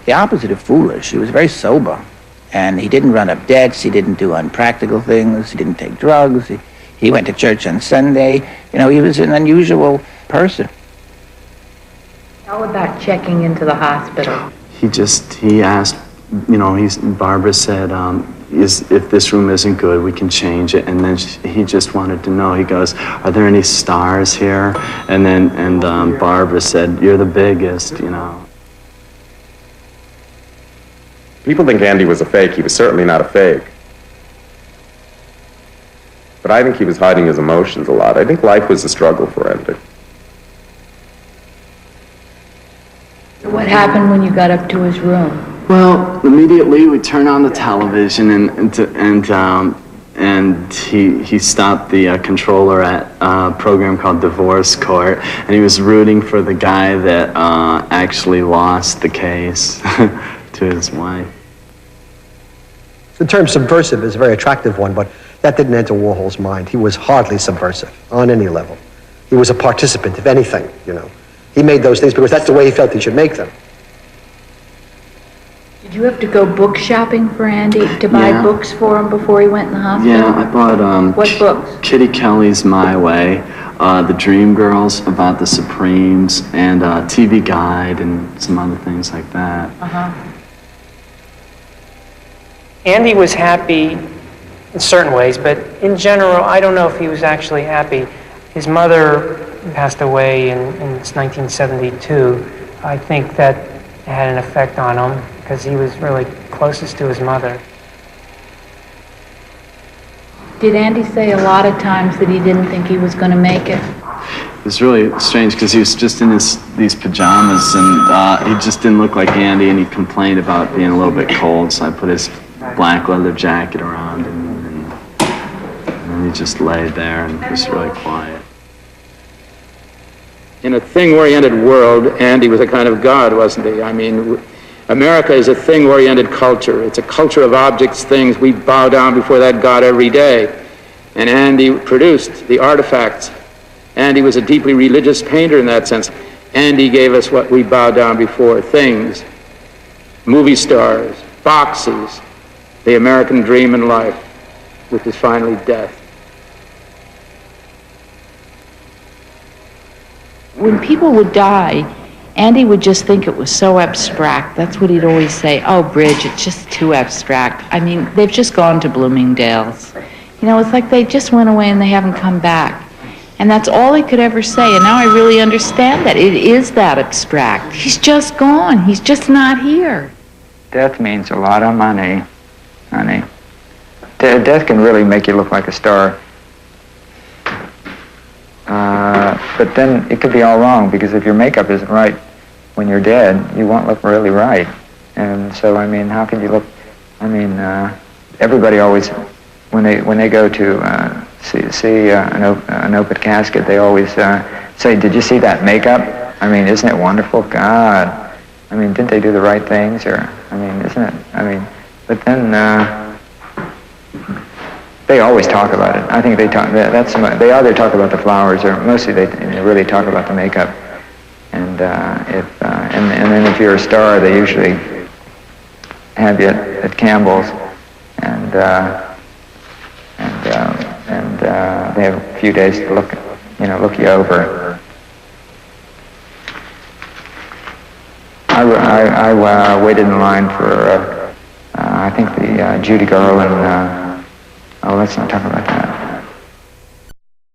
the opposite of foolish. He was very sober. And he didn't run up debts, he didn't do unpractical things, he didn't take drugs, he went to church on Sunday. You know, he was an unusual person. How about checking into the hospital? He asked, you know, Barbara said, if this room isn't good, we can change it. And then he just wanted to know, he goes, are there any stars here? And Barbara said, you're the biggest, you know. People think Andy was a fake. He was certainly not a fake. But I think he was hiding his emotions a lot. I think life was a struggle for Andy. What happened when you got up to his room? Well, immediately we turned on the television and he stopped the controller at a program called Divorce Court, and he was rooting for the guy that actually lost the case to his wife. The term subversive is a very attractive one, but that didn't enter Warhol's mind. He was hardly subversive on any level. He was a participant, if anything, you know. He made those things because that's the way he felt he should make them. Did you have to go book shopping for Andy to buy books for him before he went in the hospital? Yeah, I bought what books? Kitty Kelly's My Way, The Dream Girls about the Supremes, and TV Guide and some other things like that. Andy was happy in certain ways, but in general, I don't know if he was actually happy. His mother passed away in 1972. I think that had an effect on him because he was really closest to his mother. Did Andy say a lot of times that he didn't think he was going to make it? It was really strange because he was just in these pajamas and he just didn't look like Andy, and he complained about being a little bit cold, so I put his black leather jacket around and then he just laid there and was really quiet. In a thing-oriented world, Andy was a kind of god, wasn't he? I mean, America is a thing-oriented culture. It's a culture of objects, things. We bow down before that god every day. And Andy produced the artifacts. Andy was a deeply religious painter in that sense. Andy gave us what we bow down before, things, movie stars, boxes, the American dream in life, which is finally death. When people would die, Andy would just think it was so abstract. That's what he'd always say, oh, Bridge, it's just too abstract. I mean, they've just gone to Bloomingdale's. You know, it's like they just went away and they haven't come back. And that's all he could ever say. And now I really understand that. It is that abstract. He's just gone. He's just not here. Death means a lot of money, honey. Death can really make you look like a star. But then it could be all wrong, because if your makeup isn't right when you're dead, you won't look really right. And so, I mean, how can you look? I mean, everybody always, when they go to see an open casket, they always say, "Did you see that makeup? I mean, isn't it wonderful? God, I mean, didn't they do the right things? Or, I mean, isn't it? I mean, but then." They always talk about it. I think they talk. They either talk about the flowers, or mostly they really talk about the makeup. And and then if you're a star, they usually have you at Campbell's, and they have a few days to look you over. I waited in line for I think the Judy Garland. Oh, let's not talk about that.